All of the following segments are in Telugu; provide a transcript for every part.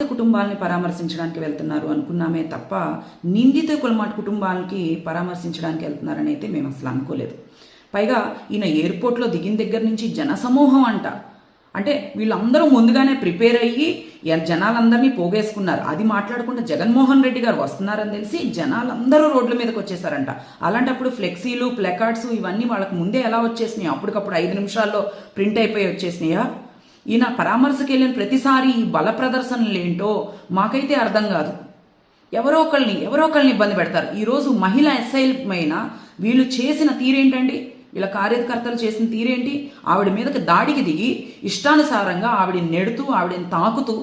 కుటుంబాలని పరామర్శించడానికి వెళ్తున్నారు అనుకున్నామే తప్ప నిందిత కులమాట్ కుటుంబాలకి పరామర్శించడానికి వెళ్తున్నారని అయితే మేము అసలు అనుకోలేదు. పైగా ఈయన ఎయిర్పోర్ట్లో దిగిన దగ్గర నుంచి జనసమూహం అంటే వీళ్ళందరూ ముందుగానే ప్రిపేర్ అయ్యి జనాలందరినీ పోగేసుకున్నారు. అది మాట్లాడకుండా జగన్మోహన్ రెడ్డి గారు వస్తున్నారని తెలిసి జనాలందరూ రోడ్ల మీదకి వచ్చేసారంట. అలాంటప్పుడు ఫ్లెక్సీలు ప్లకార్డ్స్ ఇవన్నీ వాళ్ళకి ముందే ఎలా వచ్చేసినాయి? అప్పటికప్పుడు 5 నిమిషాల్లో ప్రింట్ అయిపోయి వచ్చేసినాయా? ఈయన పరామర్శకు వెళ్ళిన ప్రతిసారి ఈ బల ప్రదర్శనలు ఏంటో మాకైతే అర్థం కాదు. ఎవరో ఒకళ్ళని ఇబ్బంది పెడతారు. ఈరోజు మహిళా ఎస్ఐల పైన వీళ్ళు చేసిన తీరేంటండి? వీళ్ళ కార్యకర్తలు చేసిన తీరేంటి? ఆవిడ మీదకి దాడికి దిగి ఇష్టానుసారంగా ఆవిడని నెడుతూ ఆవిడని తాకుతూ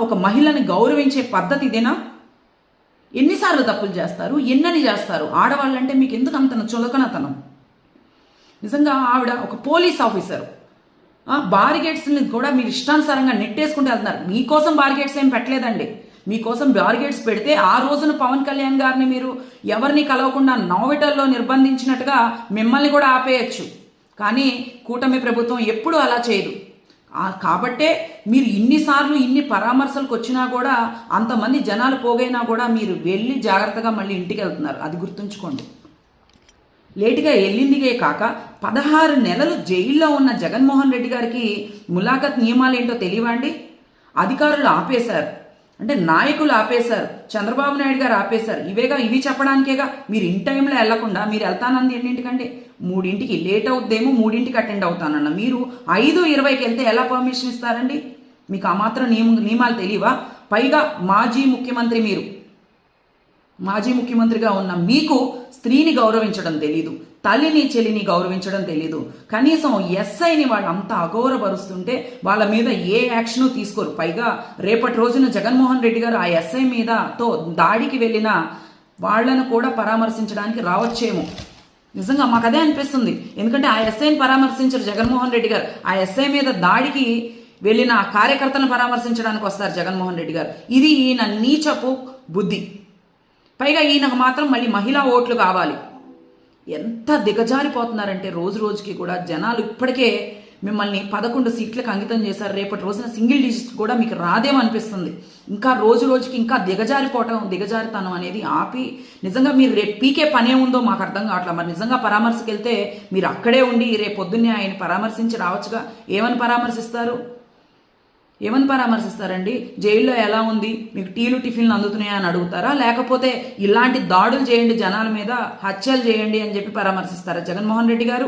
ఒక మహిళని గౌరవించే పద్ధతి ఇదేనా? ఎన్నిసార్లు తప్పులు చేస్తారు? ఎన్నని చేస్తారు? ఆడవాళ్ళంటే మీకు ఎందుకు అంత చులకనతనం? నిజంగా ఆవిడ ఒక పోలీస్ ఆఫీసర్. బారిగేట్స్ని కూడా మీరు ఇష్టానుసారంగా నెట్టేసుకుంటూ వెళ్తున్నారు. మీకోసం బారిగేట్స్ ఏం పెట్టలేదండి. మీకోసం బారిగేట్స్ పెడితే ఆ రోజున పవన్ కళ్యాణ్ గారిని మీరు ఎవరిని కలవకుండా నోవిటల్లో నిర్బంధించినట్టుగా మిమ్మల్ని కూడా ఆపేయచ్చు. కానీ కూటమి ప్రభుత్వం ఎప్పుడూ అలా చేయదు. కాబట్టే మీరు ఇన్నిసార్లు ఇన్ని పరామర్శలకు వచ్చినా కూడా అంతమంది జనాలు పోగైనా కూడా మీరు వెళ్ళి జాగ్రత్తగా మళ్ళీ ఇంటికి వెళ్తున్నారు. అది గుర్తుంచుకోండి. లేటుగా వెళ్ళిందిగే కాక 16 నెలలు జైల్లో ఉన్న జగన్మోహన్ రెడ్డి గారికి ములాఖత్ నియమాలు ఏంటో తెలియవండి? అధికారులు ఆపేశారు, అంటే నాయకులు ఆపేశారు, చంద్రబాబు నాయుడు గారు ఆపేశారు. ఇవి చెప్పడానికేగా మీరు ఇన్ టైంలో వెళ్లకుండా మీరు వెళ్తానంది ఎన్నింటికండి? 3ంటికి లేట్ అవుద్దేమో, 3ంటికి అటెండ్ అవుతానన్న మీరు 5:20కి వెళ్తే ఎలా పర్మిషన్ ఇస్తారండి? మీకు ఆ మాత్రం నియమాలు తెలియవా? పైగా మాజీ ముఖ్యమంత్రిగా ఉన్న మీకు స్త్రీని గౌరవించడం తెలీదు, తల్లిని చెల్లిని గౌరవించడం తెలీదు. కనీసం ఎస్ఐని వాళ్ళు అంత అగౌరవపరుస్తుంటే వాళ్ళ మీద ఏ యాక్షను తీసుకోరు. పైగా రేపటి రోజున జగన్మోహన్ రెడ్డి గారు ఆ ఎస్ఐ మీదతో దాడికి వెళ్ళిన వాళ్లను కూడా పరామర్శించడానికి రావచ్చేమో. నిజంగా మాకు అదే అనిపిస్తుంది. ఎందుకంటే ఆ ఎస్ఐని పరామర్శించారు జగన్మోహన్ రెడ్డి గారు. ఆ ఎస్ఐ మీద దాడికి వెళ్ళిన కార్యకర్తలను పరామర్శించడానికి వస్తారు జగన్మోహన్ రెడ్డి గారు. ఇది ఈయన నీచపు బుద్ధి. పైగా ఈయనకు మాత్రం మళ్ళీ మహిళా ఓట్లు కావాలి. ఎంత దిగజారిపోతున్నారంటే రోజు రోజుకి కూడా జనాలు ఇప్పటికే మిమ్మల్ని 11 సీట్లకు అంకితం చేశారు. రేపటి రోజున సింగిల్ డిజిట్ కూడా మీకు రాదేమో అనిపిస్తుంది. ఇంకా రోజు రోజుకి ఇంకా దిగజారితనం అనేది ఆపి నిజంగా మీరు రేపు పీకే పనే ఉందో మాకు అర్థం కావట్లేదు. మరి నిజంగా పరామర్శకు వెళ్తే మీరు అక్కడే ఉండి రేపు పొద్దున్నే ఆయన పరామర్శించి రావచ్చుగా. ఏమని పరామర్శిస్తారండి? జైల్లో ఎలా ఉంది, మీకు టీలు టిఫిన్లు అందుతున్నాయా అని అడుగుతారా? లేకపోతే ఇలాంటి దాడులు చేయండి, జనాల మీద హత్యలు చేయండి అని చెప్పి పరామర్శిస్తారా జగన్మోహన్ రెడ్డి గారు?